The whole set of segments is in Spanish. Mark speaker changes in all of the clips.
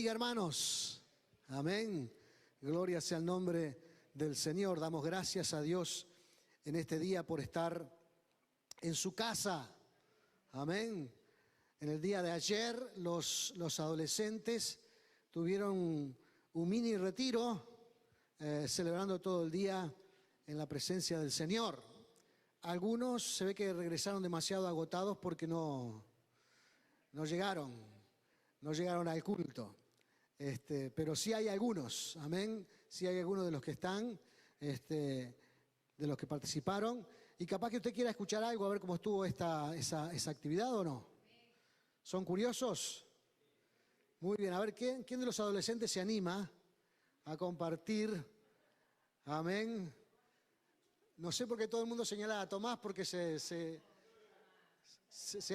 Speaker 1: bendiga, hermanos. Amén. Gloria sea el nombre del Señor. Damos gracias a Dios en este día por estar en su casa. Amén. En el día de ayer los adolescentes tuvieron un mini retiro, celebrando todo el día en la presencia del Señor. Algunos se ve que regresaron demasiado agotados porque no llegaron al culto. Pero sí hay algunos, amén, sí hay algunos de los que están, de los que participaron, y capaz que usted quiera escuchar algo, a ver cómo estuvo esa actividad o no. ¿Son curiosos? Muy bien, a ver, ¿quién de los adolescentes se anima a compartir? Amén. No sé por qué todo el mundo señala a Tomás, porque se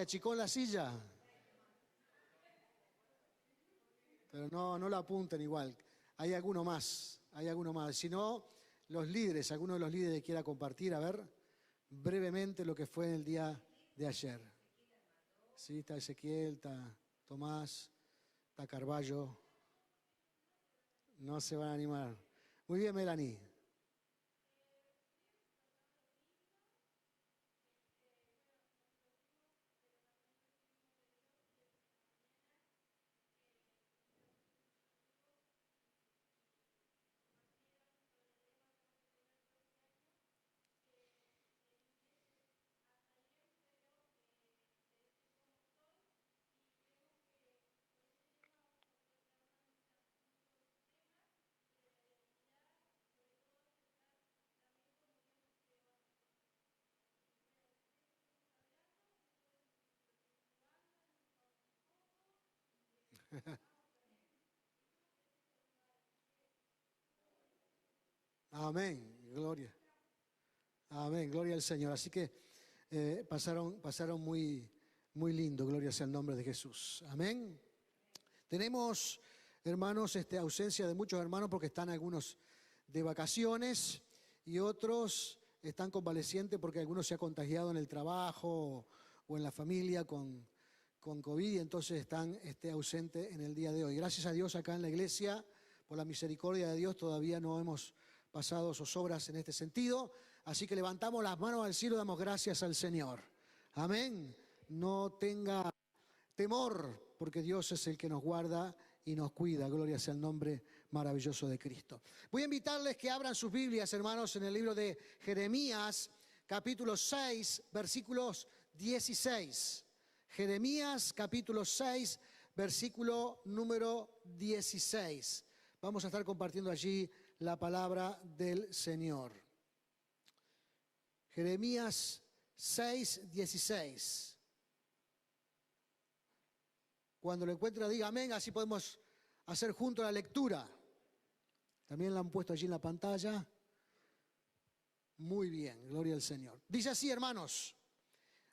Speaker 1: achicó en la silla. Pero no lo apunten igual. Hay alguno más. Si no, alguno de los líderes quiera compartir, a ver, brevemente lo que fue en el día de ayer. Sí, está Ezequiel, está Tomás, está Carballo. No se van a animar. Muy bien, Melanie. Amén, gloria. Amén, gloria al Señor. Así que pasaron muy lindo, gloria sea el nombre de Jesús. Amén. Tenemos, hermanos, ausencia de muchos hermanos porque están algunos de vacaciones y otros están convalecientes porque algunos se ha contagiado en el trabajo o en la familia con COVID, y entonces están ausentes en el día de hoy. Gracias a Dios acá en la iglesia, por la misericordia de Dios, todavía no hemos pasado zozobras en este sentido, así que levantamos las manos al cielo y damos gracias al Señor. Amén. No tenga temor, porque Dios es el que nos guarda y nos cuida. Gloria sea el nombre maravilloso de Cristo. Voy a invitarles que abran sus Biblias, hermanos, en el libro de Jeremías, capítulo 6, versículos 16. Jeremías, capítulo 6, versículo número 16. Vamos a estar compartiendo allí la palabra del Señor. Jeremías 6, 16. Cuando lo encuentre, diga amén, así podemos hacer juntos la lectura. También la han puesto allí en la pantalla. Muy bien, gloria al Señor. Dice así, hermanos.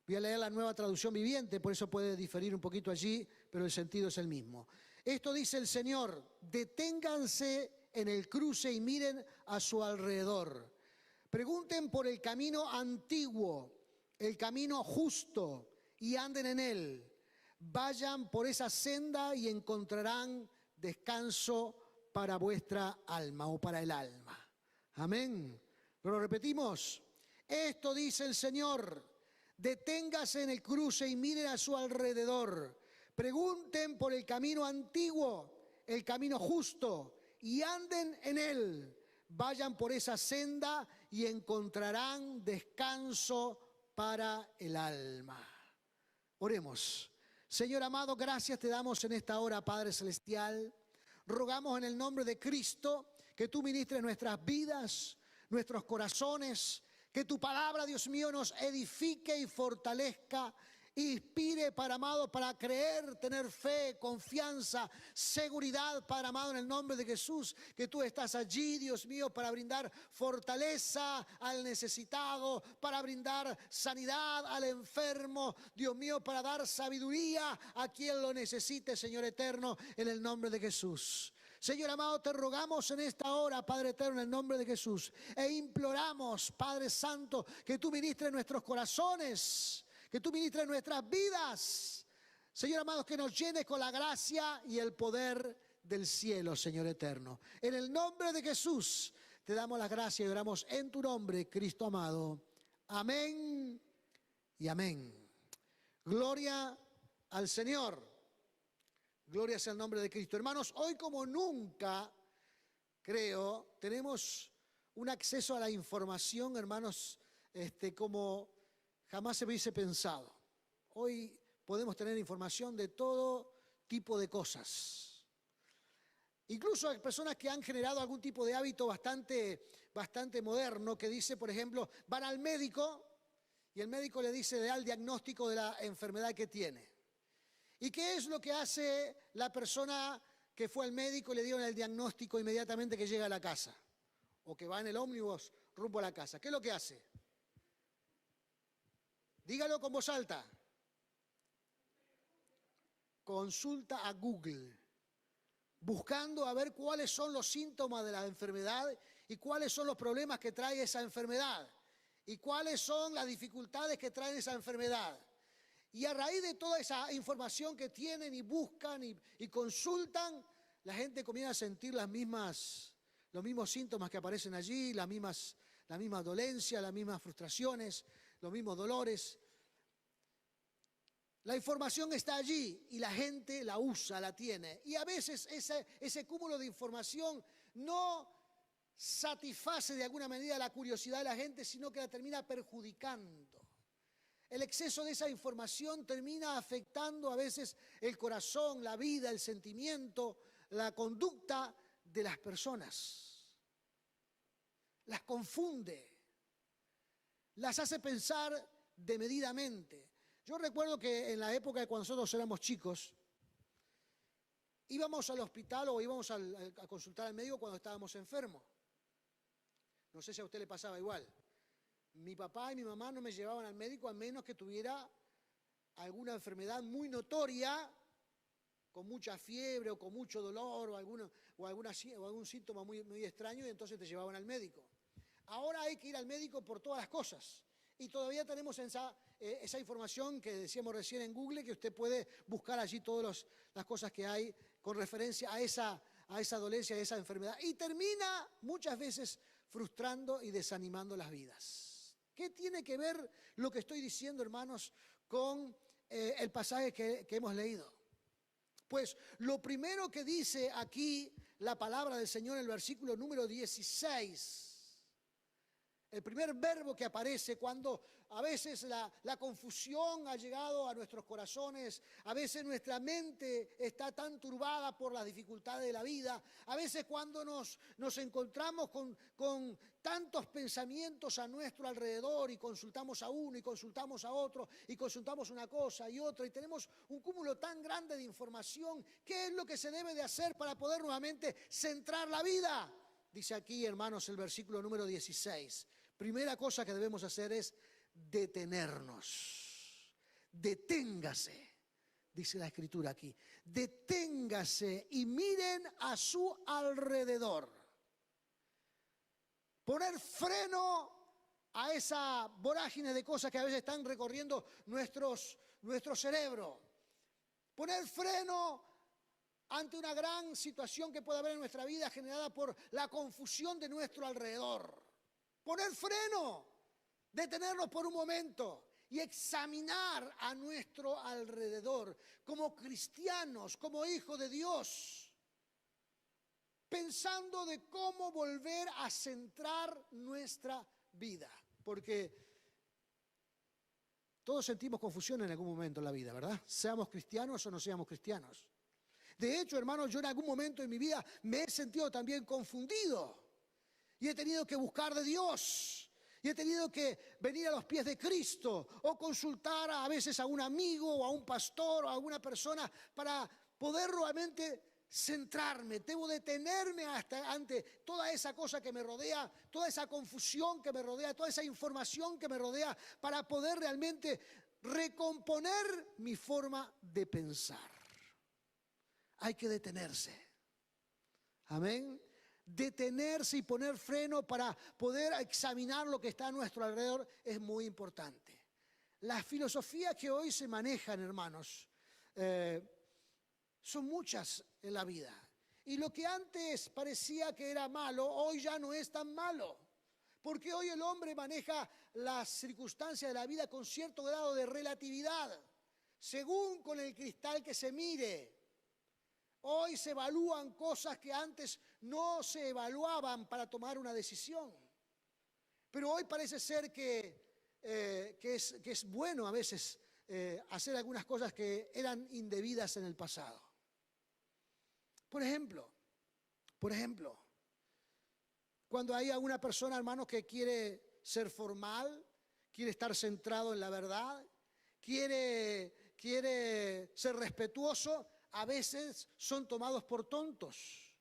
Speaker 1: Voy a leer la Nueva Traducción Viviente, por eso puede diferir un poquito allí, pero el sentido es el mismo. Esto dice el Señor: deténganse en el cruce y miren a su alrededor. Pregunten por el camino antiguo, el camino justo, y anden en él. Vayan por esa senda y encontrarán descanso para vuestra alma o para el alma. Amén. Lo repetimos. Esto dice el Señor: deténgase en el cruce y miren a su alrededor. Pregunten por el camino antiguo, el camino justo, y anden en él. Vayan por esa senda y encontrarán descanso para el alma. Oremos. Señor amado, gracias te damos en esta hora, Padre Celestial. Rogamos en el nombre de Cristo que tú ministres nuestras vidas, nuestros corazones. Que tu palabra, Dios mío, nos edifique y fortalezca, inspire, Padre amado, para creer, tener fe, confianza, seguridad, Padre amado, en el nombre de Jesús. Que tú estás allí, Dios mío, para brindar fortaleza al necesitado, para brindar sanidad al enfermo, Dios mío, para dar sabiduría a quien lo necesite, Señor eterno, en el nombre de Jesús. Señor amado, te rogamos en esta hora, Padre eterno, en el nombre de Jesús, e imploramos, Padre Santo, que tú ministres nuestros corazones, que tú ministres nuestras vidas. Señor amado, que nos llenes con la gracia y el poder del cielo, Señor eterno. En el nombre de Jesús te damos las gracias y oramos en tu nombre, Cristo amado. Amén y amén. Gloria al Señor. Gloria sea el nombre de Cristo. Hermanos, hoy como nunca, creo, tenemos un acceso a la información, hermanos, como jamás se hubiese pensado. Hoy podemos tener información de todo tipo de cosas. Incluso hay personas que han generado algún tipo de hábito bastante moderno, que dice, por ejemplo, van al médico y el médico le dice, le da el diagnóstico de la enfermedad que tiene. ¿Y qué es lo que hace la persona que fue al médico y le dieron el diagnóstico inmediatamente que llega a la casa? O que va en el ómnibus rumbo a la casa. ¿Qué es lo que hace? Dígalo con voz alta. Consulta a Google, buscando a ver cuáles son los síntomas de la enfermedad y cuáles son los problemas que trae esa enfermedad y cuáles son las dificultades que trae esa enfermedad. Y a raíz de toda esa información que tienen y buscan y consultan, la gente comienza a sentir los mismos síntomas que aparecen allí, las mismas dolencias, las mismas frustraciones, los mismos dolores. La información está allí y la gente la usa, la tiene. Y a veces ese cúmulo de información no satisface de alguna medida la curiosidad de la gente, sino que la termina perjudicando. El exceso de esa información termina afectando a veces el corazón, la vida, el sentimiento, la conducta de las personas. Las confunde, las hace pensar desmedidamente. Yo recuerdo que en la época de cuando nosotros éramos chicos, íbamos al hospital o íbamos a consultar al médico cuando estábamos enfermos. No sé si a usted le pasaba igual. Mi papá y mi mamá no me llevaban al médico a menos que tuviera alguna enfermedad muy notoria, con mucha fiebre o con mucho dolor o algún síntoma muy extraño, y entonces te llevaban al médico. Ahora hay que ir al médico por todas las cosas. Y todavía tenemos esa información que decíamos recién en Google, que usted puede buscar allí todas las cosas que hay con referencia a esa dolencia, a esa enfermedad. Y termina muchas veces frustrando y desanimando las vidas. ¿Qué tiene que ver lo que estoy diciendo, hermanos, con el pasaje que hemos leído? Pues lo primero que dice aquí la palabra del Señor en el versículo número 16, el primer verbo que aparece cuando a veces la confusión ha llegado a nuestros corazones, a veces nuestra mente está tan turbada por las dificultades de la vida, a veces cuando nos encontramos con tantos pensamientos a nuestro alrededor y consultamos a uno y consultamos a otro y consultamos una cosa y otra y tenemos un cúmulo tan grande de información, ¿qué es lo que se debe de hacer para poder nuevamente centrar la vida? Dice aquí, hermanos, el versículo número 16. Primera cosa que debemos hacer es detenernos. Deténgase, dice la Escritura aquí. Deténgase y miren a su alrededor. Poner freno a esa vorágine de cosas que a veces están recorriendo nuestro cerebro. Poner freno ante una gran situación que puede haber en nuestra vida generada por la confusión de nuestro alrededor. Poner freno, detenernos por un momento y examinar a nuestro alrededor como cristianos, como hijos de Dios, pensando de cómo volver a centrar nuestra vida. Porque todos sentimos confusión en algún momento en la vida, ¿verdad? Seamos cristianos o no seamos cristianos. De hecho, hermanos, yo en algún momento de mi vida me he sentido también confundido. Y he tenido que buscar de Dios. Y he tenido que venir a los pies de Cristo. O consultar a veces a un amigo o a un pastor o a alguna persona para poder realmente centrarme. Debo detenerme ante toda esa cosa que me rodea, toda esa confusión que me rodea, toda esa información que me rodea, para poder realmente recomponer mi forma de pensar. Hay que detenerse. Amén. Detenerse y poner freno para poder examinar lo que está a nuestro alrededor es muy importante. Las filosofías que hoy se manejan, hermanos, son muchas en la vida. Y lo que antes parecía que era malo, hoy ya no es tan malo. Porque hoy el hombre maneja las circunstancias de la vida con cierto grado de relatividad, según con el cristal que se mire. Hoy se evalúan cosas que antes no se evaluaban para tomar una decisión. Pero hoy parece ser que es bueno a veces hacer algunas cosas que eran indebidas en el pasado. Por ejemplo, cuando hay alguna persona, hermanos, que quiere ser formal, quiere estar centrado en la verdad, quiere ser respetuoso, a veces son tomados por tontos.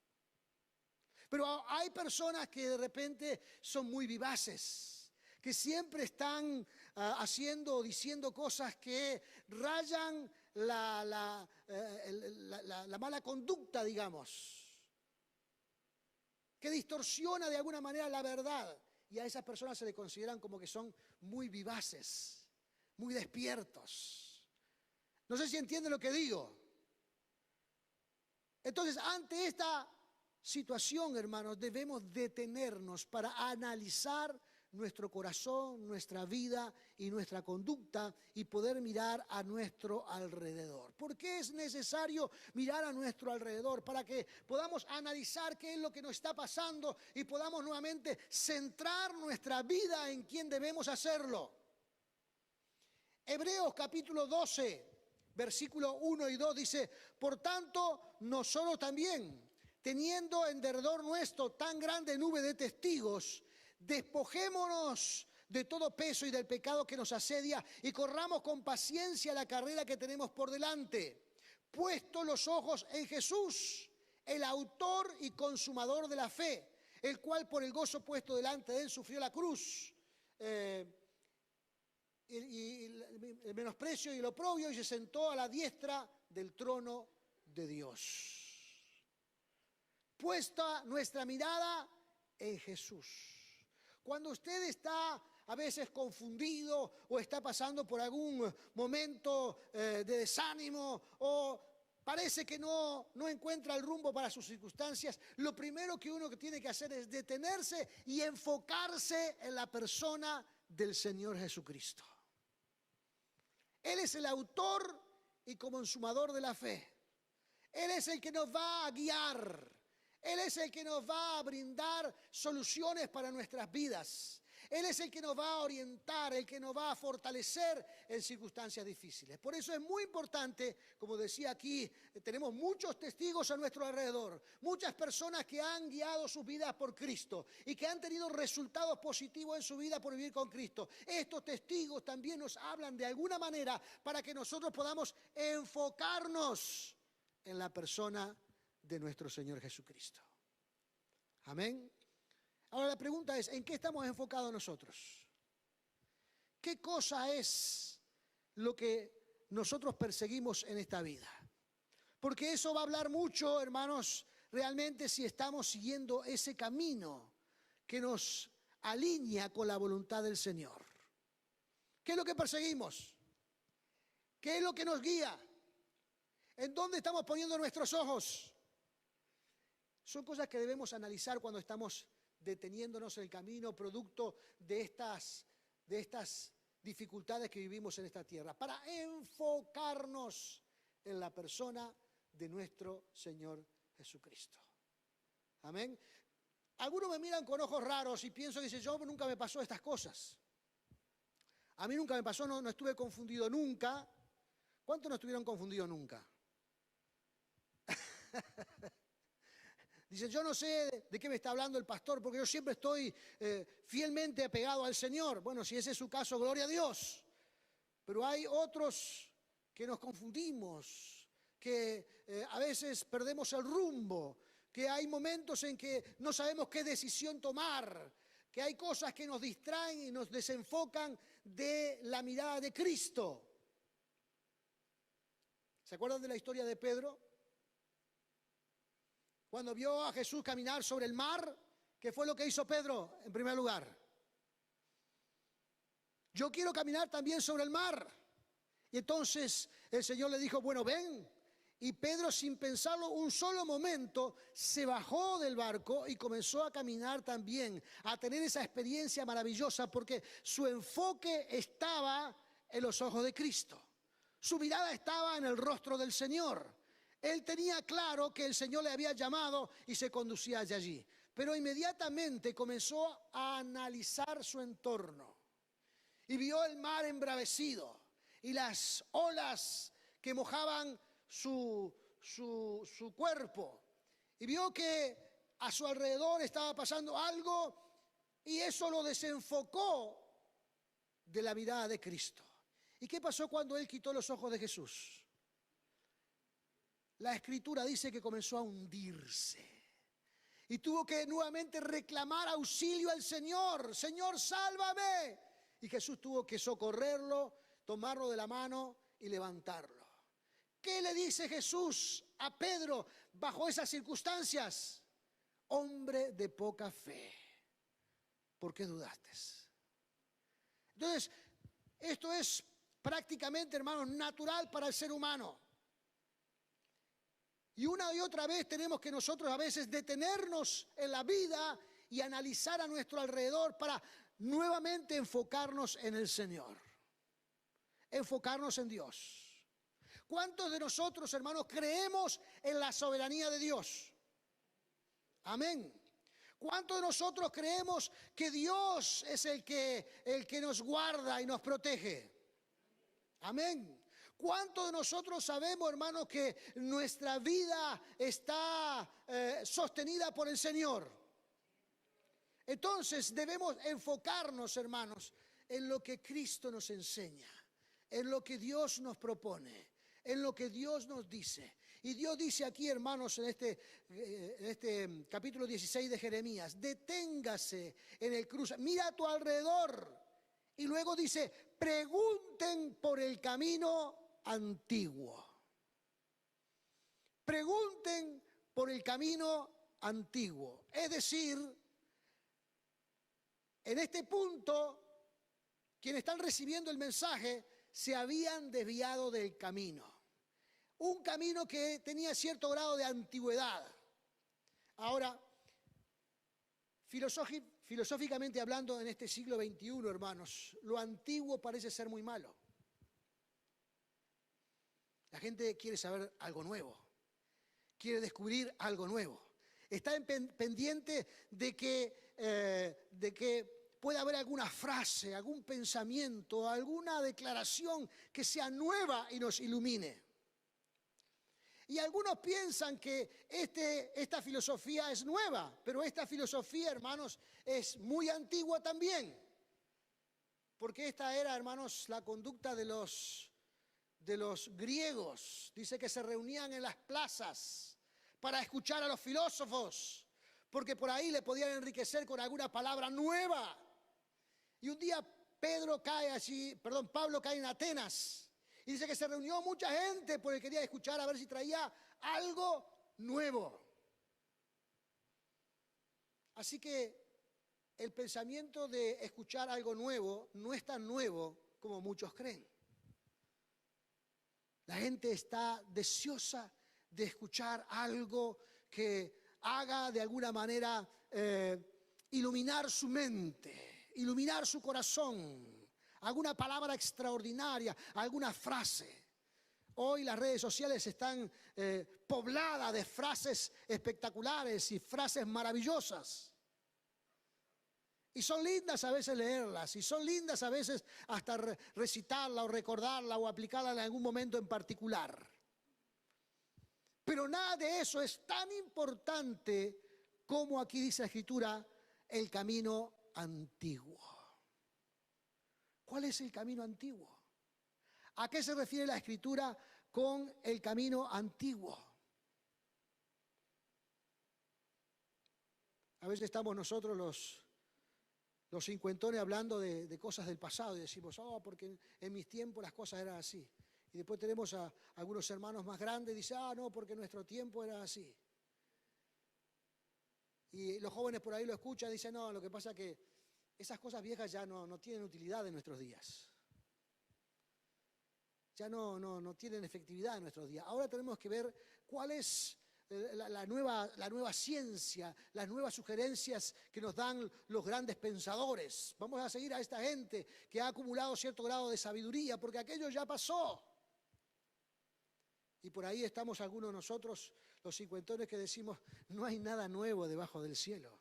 Speaker 1: Pero hay personas que de repente son muy vivaces, que siempre están haciendo o diciendo cosas que rayan la mala conducta, digamos, que distorsiona de alguna manera la verdad. Y a esas personas se le consideran como que son muy vivaces, muy despiertos. No sé si entienden lo que digo. Entonces, ante esta situación, hermanos, debemos detenernos para analizar nuestro corazón, nuestra vida y nuestra conducta y poder mirar a nuestro alrededor. ¿Por qué es necesario mirar a nuestro alrededor? Para que podamos analizar qué es lo que nos está pasando y podamos nuevamente centrar nuestra vida en quién debemos hacerlo. Hebreos capítulo 12, versículo 1 y 2 dice: por tanto, nosotros también, teniendo en derredor nuestro tan grande nube de testigos, despojémonos de todo peso y del pecado que nos asedia y corramos con paciencia la carrera que tenemos por delante, puestos los ojos en Jesús, el autor y consumador de la fe, el cual por el gozo puesto delante de él sufrió la cruz, y el menosprecio y el oprobio, y se sentó a la diestra del trono de Dios. Puesta nuestra mirada en Jesús. Cuando usted está a veces confundido o está pasando por algún momento de desánimo o parece que no encuentra el rumbo para sus circunstancias, lo primero que uno tiene que hacer es detenerse y enfocarse en la persona del Señor Jesucristo. Él es el autor y consumador de la fe. Él es el que nos va a guiar. Él es el que nos va a brindar soluciones para nuestras vidas. Él es el que nos va a orientar, el que nos va a fortalecer en circunstancias difíciles. Por eso es muy importante, como decía aquí, tenemos muchos testigos a nuestro alrededor, muchas personas que han guiado sus vidas por Cristo y que han tenido resultados positivos en su vida por vivir con Cristo. Estos testigos también nos hablan de alguna manera para que nosotros podamos enfocarnos en la persona de nuestro Señor Jesucristo. Amén. Ahora la pregunta es, ¿en qué estamos enfocados nosotros? ¿Qué cosa es lo que nosotros perseguimos en esta vida? Porque eso va a hablar mucho, hermanos, realmente si estamos siguiendo ese camino que nos alinea con la voluntad del Señor. ¿Qué es lo que perseguimos? ¿Qué es lo que nos guía? ¿En dónde estamos poniendo nuestros ojos? Son cosas que debemos analizar cuando estamos deteniéndonos en el camino, producto de estas dificultades que vivimos en esta tierra, para enfocarnos en la persona de nuestro Señor Jesucristo. Amén. Algunos me miran con ojos raros y pienso que dicen, yo nunca me pasó estas cosas. A mí nunca me pasó, no estuve confundido nunca. ¿Cuántos no estuvieron confundidos nunca? Dicen, yo no sé de qué me está hablando el pastor, porque yo siempre estoy fielmente apegado al Señor. Bueno, si ese es su caso, gloria a Dios. Pero hay otros que nos confundimos, que a veces perdemos el rumbo, que hay momentos en que no sabemos qué decisión tomar, que hay cosas que nos distraen y nos desenfocan de la mirada de Cristo. ¿Se acuerdan de la historia de Pedro? Cuando vio a Jesús caminar sobre el mar, ¿qué fue lo que hizo Pedro en primer lugar? Yo quiero caminar también sobre el mar. Y entonces el Señor le dijo, bueno, ven. Y Pedro, sin pensarlo un solo momento, se bajó del barco y comenzó a caminar también, a tener esa experiencia maravillosa, porque su enfoque estaba en los ojos de Cristo. Su mirada estaba en el rostro del Señor. Él tenía claro que el Señor le había llamado y se conducía hacia allí. Pero inmediatamente comenzó a analizar su entorno y vio el mar embravecido y las olas que mojaban su cuerpo, y vio que a su alrededor estaba pasando algo, y eso lo desenfocó de la mirada de Cristo. ¿Y qué pasó cuando él quitó los ojos de Jesús? La Escritura dice que comenzó a hundirse y tuvo que nuevamente reclamar auxilio al Señor. Señor, sálvame. Y Jesús tuvo que socorrerlo, tomarlo de la mano y levantarlo. ¿Qué le dice Jesús a Pedro bajo esas circunstancias? Hombre de poca fe, ¿por qué dudaste? Entonces, esto es prácticamente, hermanos, natural para el ser humano. Y una y otra vez tenemos que nosotros a veces detenernos en la vida y analizar a nuestro alrededor para nuevamente enfocarnos en el Señor, enfocarnos en Dios. ¿Cuántos de nosotros, hermanos, creemos en la soberanía de Dios? Amén. ¿Cuántos de nosotros creemos que Dios es el que nos guarda y nos protege? Amén. ¿Cuántos de nosotros sabemos, hermanos, que nuestra vida está sostenida por el Señor? Entonces debemos enfocarnos, hermanos, en lo que Cristo nos enseña, en lo que Dios nos propone, en lo que Dios nos dice. Y Dios dice aquí, hermanos, en este capítulo 16 de Jeremías: deténgase en el cruce, mira a tu alrededor. Y luego dice: pregunten por el camino antiguo. Pregunten por el camino antiguo. Es decir, en este punto, quienes están recibiendo el mensaje se habían desviado del camino. Un camino que tenía cierto grado de antigüedad. Ahora, filosóficamente hablando, en este siglo XXI, hermanos, lo antiguo parece ser muy malo. La gente quiere saber algo nuevo, quiere descubrir algo nuevo. Está pendiente de que pueda haber alguna frase, algún pensamiento, alguna declaración que sea nueva y nos ilumine. Y algunos piensan que esta filosofía es nueva, pero esta filosofía, hermanos, es muy antigua también. Porque esta era, hermanos, la conducta de los griegos. Dice que se reunían en las plazas para escuchar a los filósofos, porque por ahí le podían enriquecer con alguna palabra nueva. Y un día Pablo cae en Atenas. Y dice que se reunió mucha gente porque quería escuchar a ver si traía algo nuevo. Así que el pensamiento de escuchar algo nuevo no es tan nuevo como muchos creen. La gente está deseosa de escuchar algo que haga de alguna manera iluminar su mente, iluminar su corazón. Alguna palabra extraordinaria, alguna frase. Hoy las redes sociales están pobladas de frases espectaculares y frases maravillosas. Y son lindas a veces leerlas, y son lindas a veces hasta recitarla o recordarla o aplicarla en algún momento en particular. Pero nada de eso es tan importante como aquí dice la Escritura, el camino antiguo. ¿Cuál es el camino antiguo? ¿A qué se refiere la Escritura con el camino antiguo? A veces estamos nosotros los cincuentones hablando de cosas del pasado y decimos, porque en mis tiempos las cosas eran así. Y después tenemos a algunos hermanos más grandes y dicen, no, porque en nuestro tiempo era así. Y los jóvenes por ahí lo escuchan y dicen, no, lo que pasa es que esas cosas viejas ya no tienen utilidad en nuestros días. ya no tienen efectividad en nuestros días. Ahora tenemos que ver cuál es la nueva ciencia, las nuevas sugerencias que nos dan los grandes pensadores. Vamos a seguir a esta gente que ha acumulado cierto grado de sabiduría, porque aquello ya pasó. Y por ahí estamos algunos de nosotros, los cincuentones, que decimos, no hay nada nuevo debajo del cielo.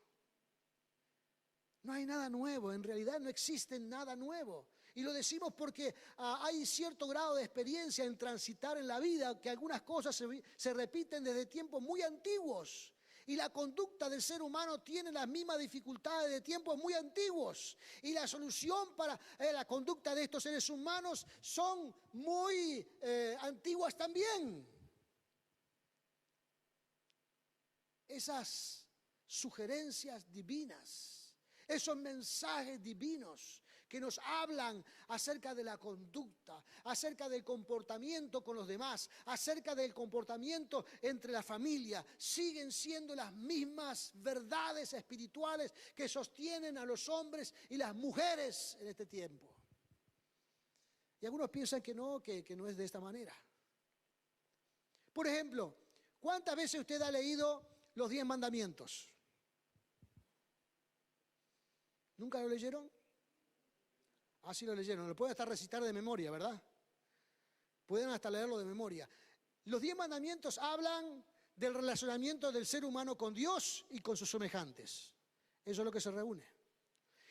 Speaker 1: No hay nada nuevo, en realidad no existe nada nuevo. Y lo decimos porque hay cierto grado de experiencia en transitar en la vida, que algunas cosas se repiten desde tiempos muy antiguos. Y la conducta del ser humano tiene las mismas dificultades de tiempos muy antiguos. Y la solución para la conducta de estos seres humanos son muy antiguas también. Esas sugerencias divinas, esos mensajes divinos que nos hablan acerca de la conducta, acerca del comportamiento con los demás, acerca del comportamiento entre la familia, siguen siendo las mismas verdades espirituales que sostienen a los hombres y las mujeres en este tiempo. Y algunos piensan que no es de esta manera. Por ejemplo, ¿cuántas veces usted ha leído los 10 mandamientos? ¿Nunca lo leyeron? Así lo leyeron. Lo pueden hasta recitar de memoria, ¿verdad? Pueden hasta leerlo de memoria. Los 10 mandamientos hablan del relacionamiento del ser humano con Dios y con sus semejantes. Eso es lo que se reúne.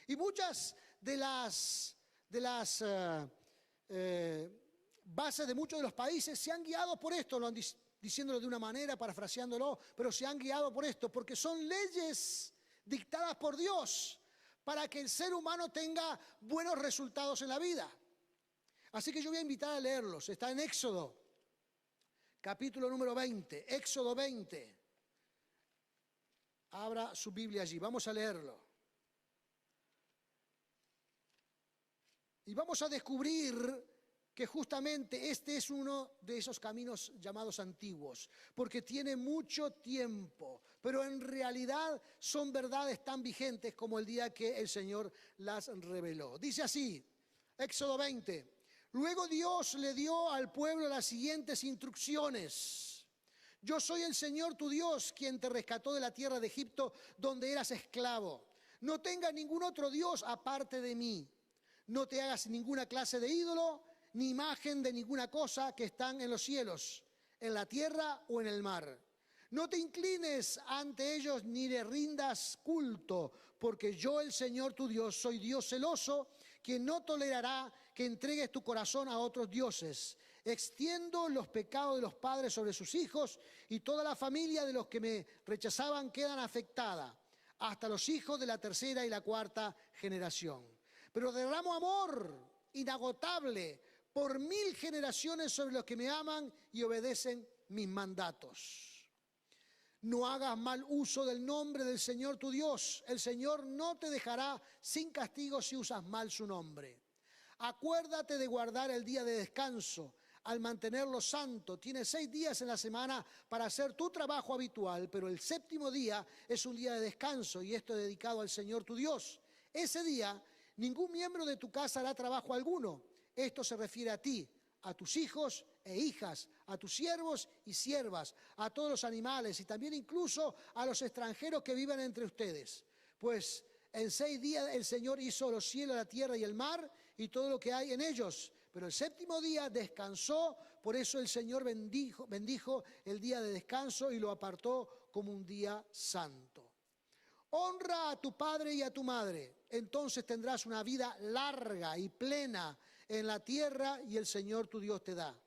Speaker 1: Y muchas de las bases de muchos de los países se han guiado por esto, lo han diciéndolo de una manera, parafraseándolo, pero se han guiado por esto, porque son leyes dictadas por Dios para que el ser humano tenga buenos resultados en la vida. Así que yo voy a invitar a leerlos. Está en Éxodo, capítulo número 20. Éxodo 20. Abra su Biblia allí. Vamos a leerlo. Y vamos a descubrir que justamente este es uno de esos caminos llamados antiguos, porque tiene mucho tiempo, pero en realidad son verdades tan vigentes como el día que el Señor las reveló. Dice así, Éxodo 20, luego Dios le dio al pueblo las siguientes instrucciones. Yo soy el Señor tu Dios, quien te rescató de la tierra de Egipto, donde eras esclavo. No tengas ningún otro Dios aparte de mí. No te hagas ninguna clase de ídolo, ni imagen de ninguna cosa que están en los cielos, en la tierra o en el mar. No te inclines ante ellos ni le rindas culto, porque yo, el Señor tu Dios, soy Dios celoso, quien no tolerará que entregues tu corazón a otros dioses. Extiendo los pecados de los padres sobre sus hijos, y toda la familia de los que me rechazaban quedan afectada, hasta los hijos de la tercera y la cuarta generación. Pero derramo amor inagotable por 1000 generaciones sobre los que me aman y obedecen mis mandatos. No hagas mal uso del nombre del Señor tu Dios. El Señor no te dejará sin castigo si usas mal su nombre. Acuérdate de guardar el día de descanso al mantenerlo santo. Tienes 6 días en la semana para hacer tu trabajo habitual, pero el 7º día es un día de descanso y esto es dedicado al Señor tu Dios. Ese día ningún miembro de tu casa hará trabajo alguno. Esto se refiere a ti, a tus hijos e hijas, a tus siervos y siervas, a todos los animales y también incluso a los extranjeros que viven entre ustedes. Pues en 6 días el Señor hizo los cielos, la tierra y el mar y todo lo que hay en ellos. Pero el 7º día descansó, por eso el Señor bendijo el día de descanso y lo apartó como un día santo. Honra a tu padre y a tu madre, entonces tendrás una vida larga y plena en la tierra y el Señor tu Dios te da.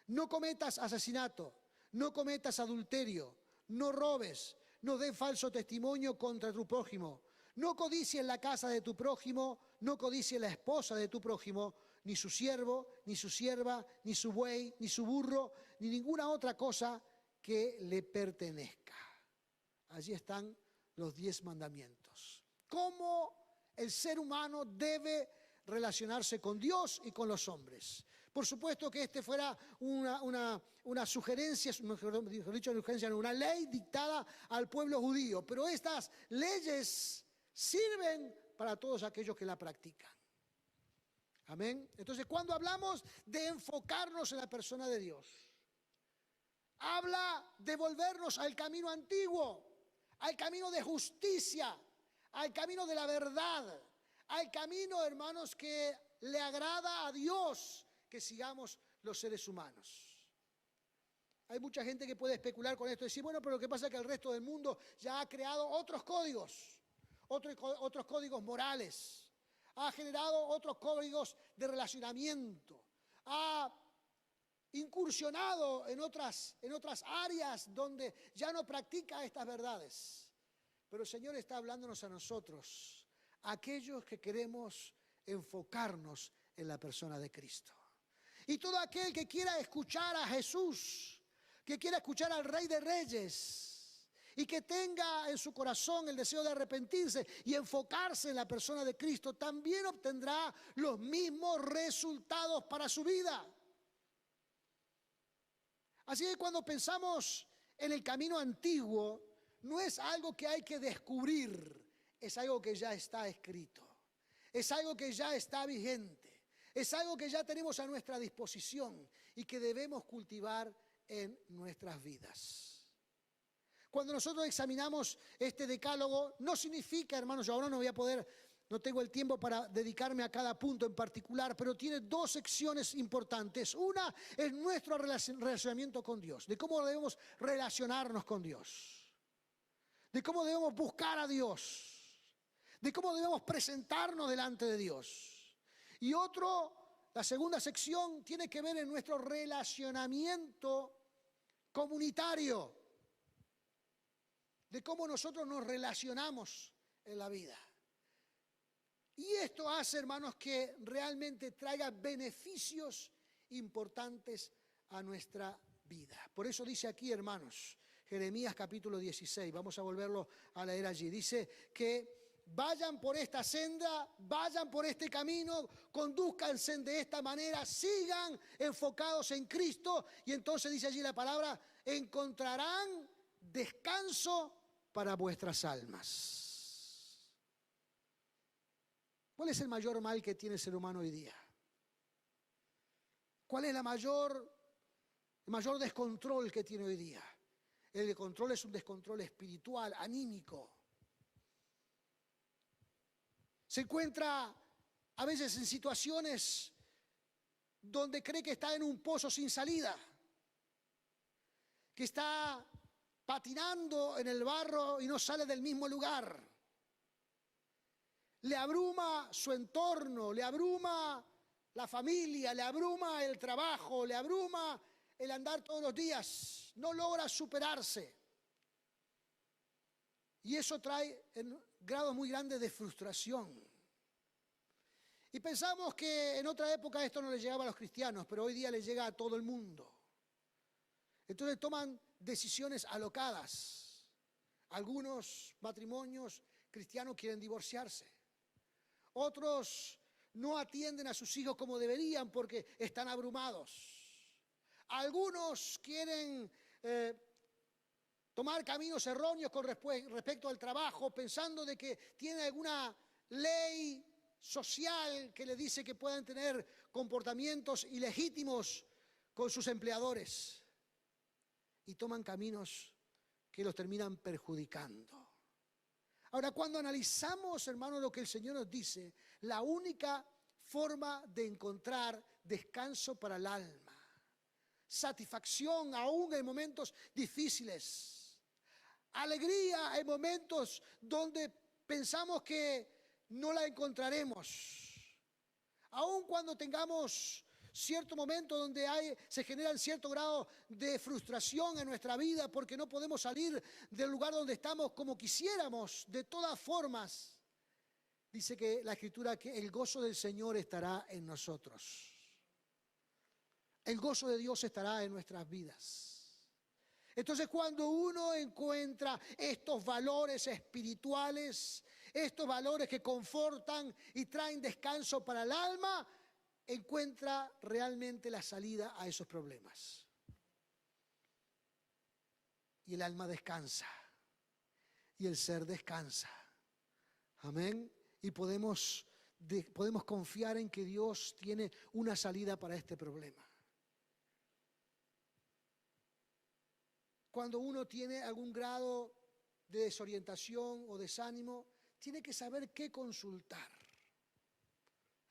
Speaker 1: No cometas asesinato, no cometas adulterio, no robes, no des falso testimonio contra tu prójimo, no codicies la casa de tu prójimo, no codicies la esposa de tu prójimo, ni su siervo, ni su sierva, ni su buey, ni su burro, ni ninguna otra cosa que le pertenezca. Allí están los 10 mandamientos. ¿Cómo el ser humano debe relacionarse con Dios y con los hombres? Por supuesto que este fuera una sugerencia, mejor dicho, una ley dictada al pueblo judío, pero estas leyes sirven para todos aquellos que la practican. Amén. Entonces, cuando hablamos de enfocarnos en la persona de Dios, habla de volvernos al camino antiguo, al camino de justicia, al camino de la verdad, al camino, hermanos, que le agrada a Dios que sigamos los seres humanos. Hay mucha gente que puede especular con esto y decir, bueno, pero lo que pasa es que el resto del mundo ya ha creado otros códigos morales, ha generado otros códigos de relacionamiento, ha incursionado en otras áreas donde ya no practica estas verdades. Pero el Señor está hablándonos a nosotros, aquellos que queremos enfocarnos en la persona de Cristo. Y todo aquel que quiera escuchar a Jesús, que quiera escuchar al Rey de Reyes y que tenga en su corazón el deseo de arrepentirse y enfocarse en la persona de Cristo, también obtendrá los mismos resultados para su vida. Así que cuando pensamos en el camino antiguo, no es algo que hay que descubrir, es algo que ya está escrito, es algo que ya está vigente, es algo que ya tenemos a nuestra disposición y que debemos cultivar en nuestras vidas. Cuando nosotros examinamos este decálogo, no significa, hermanos, yo ahora no tengo el tiempo para dedicarme a cada punto en particular, pero tiene dos secciones importantes. Una es nuestro relacionamiento con Dios, de cómo debemos relacionarnos con Dios, de cómo debemos buscar a Dios, de cómo debemos presentarnos delante de Dios. Y la segunda sección tiene que ver en nuestro relacionamiento comunitario, de cómo nosotros nos relacionamos en la vida. Y esto hace, hermanos, que realmente traiga beneficios importantes a nuestra vida. Por eso dice aquí, hermanos, Jeremías capítulo 16, vamos a volverlo a leer allí. Dice que vayan por esta senda, vayan por este camino, condúzcanse de esta manera, sigan enfocados en Cristo. Y entonces dice allí la palabra, encontrarán descanso para vuestras almas. ¿Cuál es el mayor mal que tiene el ser humano hoy día? ¿Cuál es el mayor descontrol que tiene hoy día? El descontrol es un descontrol espiritual, anímico. Se encuentra a veces en situaciones donde cree que está en un pozo sin salida, que está patinando en el barro y no sale del mismo lugar. Le abruma su entorno, le abruma la familia, le abruma el trabajo, le abruma el andar todos los días. No logra superarse. Y eso trae en grados muy grandes de frustración. Y pensamos que en otra época esto no le llegaba a los cristianos, pero hoy día le llega a todo el mundo. Entonces toman decisiones alocadas. Algunos matrimonios cristianos quieren divorciarse. Otros no atienden a sus hijos como deberían porque están abrumados. Algunos quieren tomar caminos erróneos con respecto al trabajo, pensando de que tiene alguna ley social que le dice que puedan tener comportamientos ilegítimos con sus empleadores. Y toman caminos que los terminan perjudicando. Ahora, cuando analizamos, hermanos, lo que el Señor nos dice, la única forma de encontrar descanso para el alma, satisfacción aún en momentos difíciles, alegría en momentos donde pensamos que no la encontraremos, aún cuando tengamos cierto momento donde se genera cierto grado de frustración en nuestra vida porque no podemos salir del lugar donde estamos como quisiéramos. De todas formas, dice que la Escritura que el gozo del Señor estará en nosotros. El gozo de Dios estará en nuestras vidas. Entonces, cuando uno encuentra estos valores espirituales, estos valores que confortan y traen descanso para el alma, encuentra realmente la salida a esos problemas. Y el alma descansa. Y el ser descansa. Amén. Y podemos podemos confiar en que Dios tiene una salida para este problema. Cuando uno tiene algún grado de desorientación o desánimo, tiene que saber qué consultar.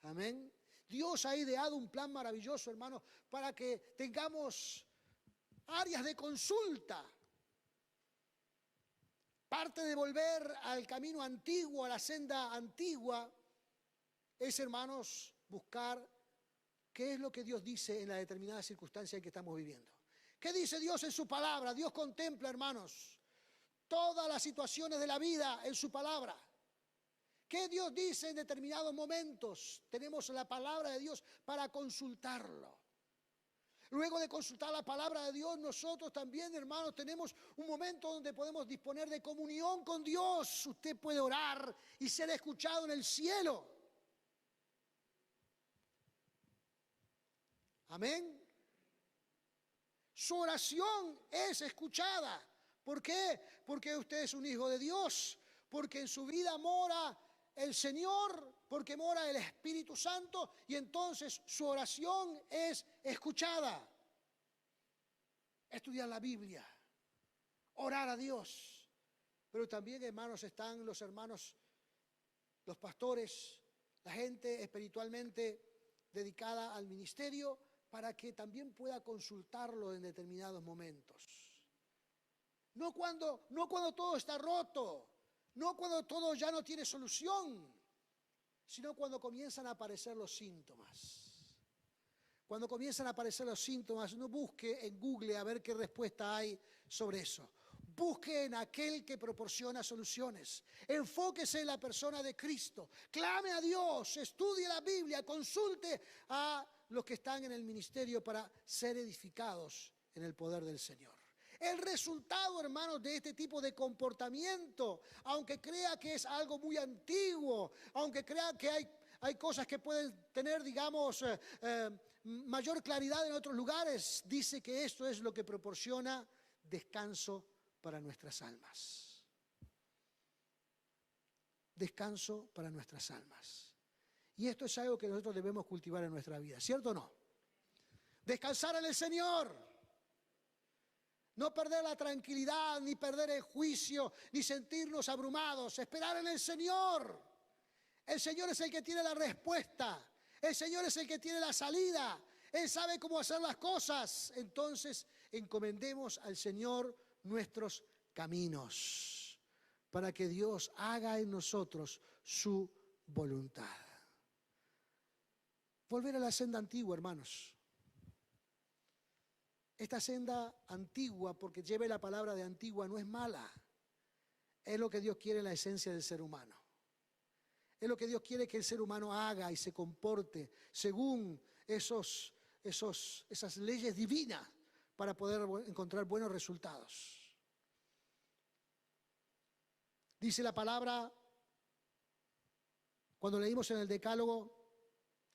Speaker 1: Amén. Dios ha ideado un plan maravilloso, hermanos, para que tengamos áreas de consulta. Parte de volver al camino antiguo, a la senda antigua, es, hermanos, buscar qué es lo que Dios dice en la determinada circunstancia en que estamos viviendo. ¿Qué dice Dios en su palabra? Dios contempla, hermanos, todas las situaciones de la vida en su palabra. ¿Qué Dios dice en determinados momentos? Tenemos la palabra de Dios para consultarlo. Luego de consultar la palabra de Dios, nosotros también, hermanos, tenemos un momento donde podemos disponer de comunión con Dios. Usted puede orar y ser escuchado en el cielo. Amén. Su oración es escuchada. ¿Por qué? Porque usted es un hijo de Dios, porque en su vida mora el Señor, porque mora el Espíritu Santo, y entonces su oración es escuchada. Estudiar la Biblia, orar a Dios. Pero también, hermanos, están los hermanos, los pastores, la gente espiritualmente dedicada al ministerio, para que también pueda consultarlo en determinados momentos. No cuando todo está roto, no cuando todo ya no tiene solución, sino cuando comienzan a aparecer los síntomas. Cuando comienzan a aparecer los síntomas, no busque en Google a ver qué respuesta hay sobre eso. Busque en aquel que proporciona soluciones. Enfóquese en la persona de Cristo. Clame a Dios, estudie la Biblia, consulte a los que están en el ministerio para ser edificados en el poder del Señor. El resultado, hermanos, de este tipo de comportamiento, aunque crea que es algo muy antiguo, aunque crea que hay cosas que pueden tener, digamos, mayor claridad en otros lugares, dice que esto es lo que proporciona descanso para nuestras almas. Descanso para nuestras almas. Y esto es algo que nosotros debemos cultivar en nuestra vida, ¿cierto o no? Descansar en el Señor. No perder la tranquilidad, ni perder el juicio, ni sentirnos abrumados. Esperar en el Señor. El Señor es el que tiene la respuesta. El Señor es el que tiene la salida. Él sabe cómo hacer las cosas. Entonces, encomendemos al Señor nuestros caminos, para que Dios haga en nosotros su voluntad. Volver a la senda antigua, hermanos. Esta senda antigua, porque lleve la palabra de antigua, no es mala. Es lo que Dios quiere en la esencia del ser humano. Es lo que Dios quiere que el ser humano haga y se comporte según esas leyes divinas para poder encontrar buenos resultados. Dice la palabra, cuando leímos en el Decálogo,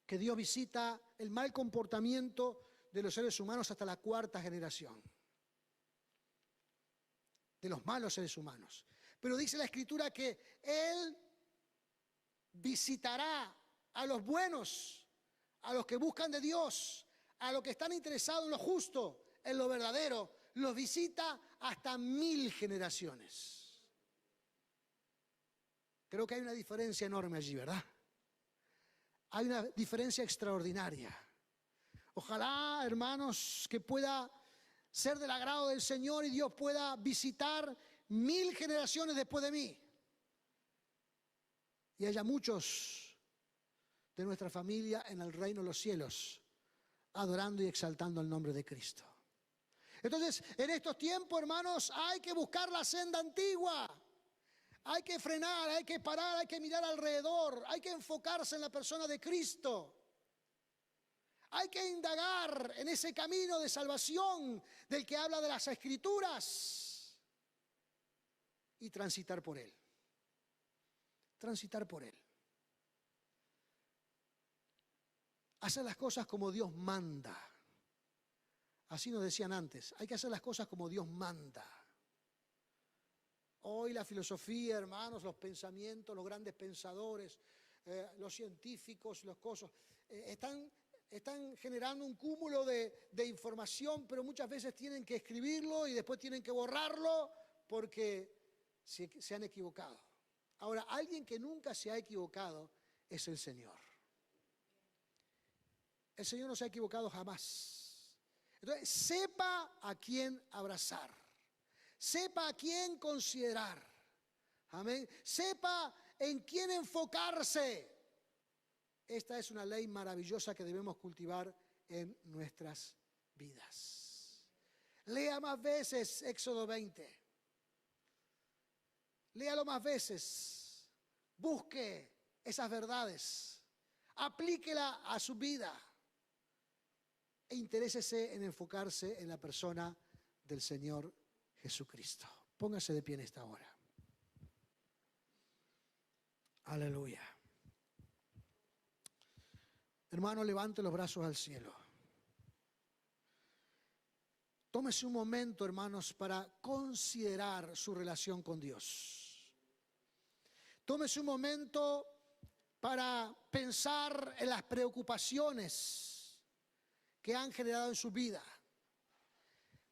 Speaker 1: que Dios visita el mal comportamiento de los seres humanos hasta la 4ª generación. De los malos seres humanos. Pero dice la Escritura que Él visitará a los buenos, a los que buscan de Dios, a los que están interesados en lo justo, en lo verdadero. Los visita hasta 1000 generaciones. Creo que hay una diferencia enorme allí, ¿verdad? Hay una diferencia extraordinaria. Ojalá, hermanos, que pueda ser del agrado del Señor y Dios pueda visitar 1000 generaciones después de mí. Y haya muchos de nuestra familia en el reino de los cielos, adorando y exaltando el nombre de Cristo. Entonces, en estos tiempos, hermanos, hay que buscar la senda antigua. Hay que frenar, hay que parar, hay que mirar alrededor, hay que enfocarse en la persona de Cristo. Hay que indagar en ese camino de salvación del que habla de las Escrituras y transitar por él. Transitar por él. Hacer las cosas como Dios manda. Así nos decían antes, hay que hacer las cosas como Dios manda. Hoy la filosofía, hermanos, los pensamientos, los grandes pensadores los científicos, los cosas, están generando un cúmulo de información, pero muchas veces tienen que escribirlo y después tienen que borrarlo porque se han equivocado. Ahora, alguien que nunca se ha equivocado es el Señor. El Señor no se ha equivocado jamás. Entonces, sepa a quién abrazar. Sepa a quién considerar. Amén. Sepa en quién enfocarse. Esta es una ley maravillosa que debemos cultivar en nuestras vidas. Lea más veces Éxodo 20. Léalo más veces. Busque esas verdades. Aplíquela a su vida. E interésese en enfocarse en la persona del Señor Jesucristo. Póngase de pie en esta hora. Aleluya. Hermano, levante los brazos al cielo. Tómese un momento, hermanos, para considerar su relación con Dios. Tómese un momento para pensar en las preocupaciones que han generado en su vida.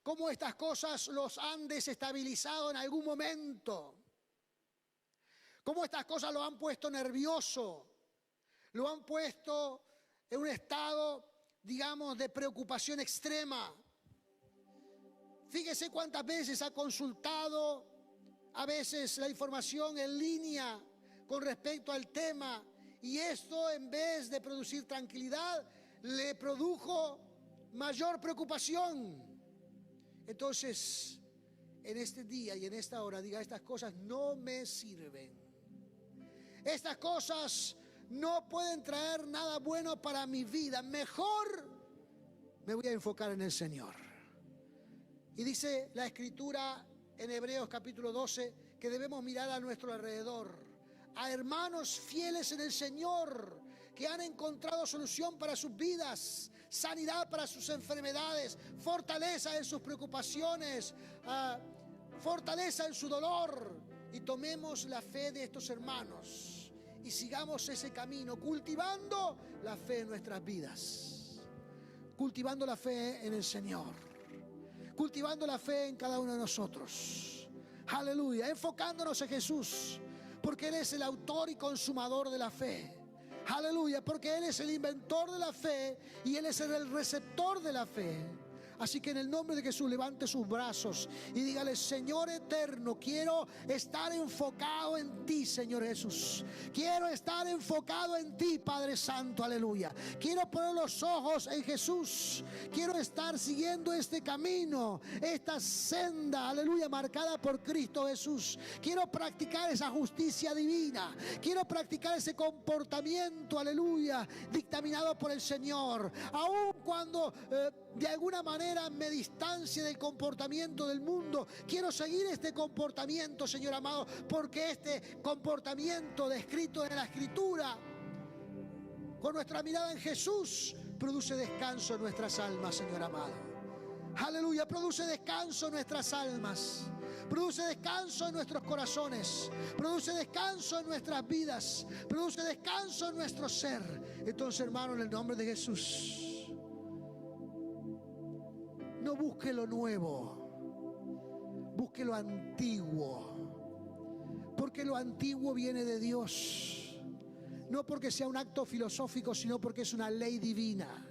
Speaker 1: Cómo estas cosas los han desestabilizado en algún momento. Cómo estas cosas lo han puesto nervioso. Lo han puesto en un estado, digamos, de preocupación extrema. Fíjese cuántas veces ha consultado a veces la información en línea con respecto al tema, y esto, en vez de producir tranquilidad, le produjo mayor preocupación. Entonces, en este día y en esta hora, diga: estas cosas no me sirven. Estas cosas no pueden traer nada bueno para mi vida. Mejor me voy a enfocar en el Señor. Y dice la Escritura en Hebreos capítulo 12 que debemos mirar a nuestro alrededor, a hermanos fieles en el Señor, que han encontrado solución para sus vidas, sanidad para sus enfermedades, fortaleza en sus preocupaciones, fortaleza en su dolor. Y tomemos la fe de estos hermanos y sigamos ese camino, cultivando la fe en nuestras vidas, cultivando la fe en el Señor, cultivando la fe en cada uno de nosotros. Aleluya, enfocándonos en Jesús, porque Él es el autor y consumador de la fe. Aleluya, porque Él es el inventor de la fe y Él es el receptor de la fe. Así que en el nombre de Jesús, levante sus brazos y dígale: Señor eterno, quiero estar enfocado en ti, Señor Jesús. Quiero estar enfocado en ti, Padre Santo, aleluya. Quiero poner los ojos en Jesús. Quiero estar siguiendo este camino, esta senda, aleluya, marcada por Cristo Jesús. Quiero practicar esa justicia divina. Quiero practicar ese comportamiento, aleluya, dictaminado por el Señor. Aun cuando de alguna manera me distancie del comportamiento del mundo, quiero seguir este comportamiento, Señor amado, porque este comportamiento descrito en la Escritura, con nuestra mirada en Jesús, produce descanso en nuestras almas, Señor amado. Aleluya, produce descanso en nuestras almas, produce descanso en nuestros corazones, produce descanso en nuestras vidas, produce descanso en nuestro ser. Entonces, hermano, en el nombre de Jesús, no busque lo nuevo, busque lo antiguo, porque lo antiguo viene de Dios, no porque sea un acto filosófico, sino porque es una ley divina.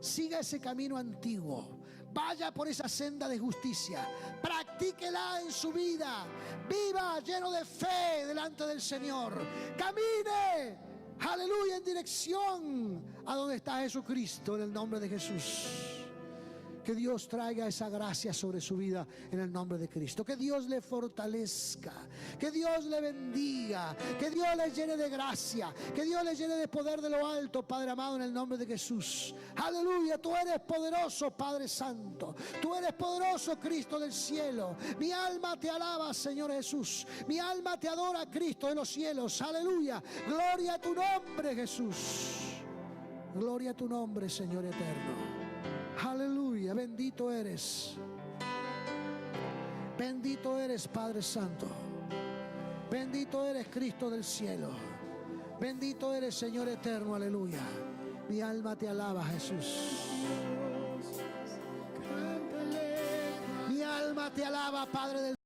Speaker 1: Siga ese camino antiguo, vaya por esa senda de justicia, practíquela en su vida, viva lleno de fe delante del Señor, camine, aleluya, en dirección a donde está Jesucristo, en el nombre de Jesús. Que Dios traiga esa gracia sobre su vida en el nombre de Cristo. Que Dios le fortalezca. Que Dios le bendiga. Que Dios le llene de gracia. Que Dios le llene de poder de lo alto, Padre amado, en el nombre de Jesús. Aleluya, tú eres poderoso, Padre Santo. Tú eres poderoso, Cristo del cielo. Mi alma te alaba, Señor Jesús. Mi alma te adora, Cristo de los cielos. Aleluya. Gloria a tu nombre, Jesús. Gloria a tu nombre, Señor eterno. Aleluya, bendito eres. Bendito eres, Padre Santo. Bendito eres, Cristo del cielo. Bendito eres, Señor eterno, aleluya. Mi alma te alaba, Jesús. Mi alma te alaba, Padre del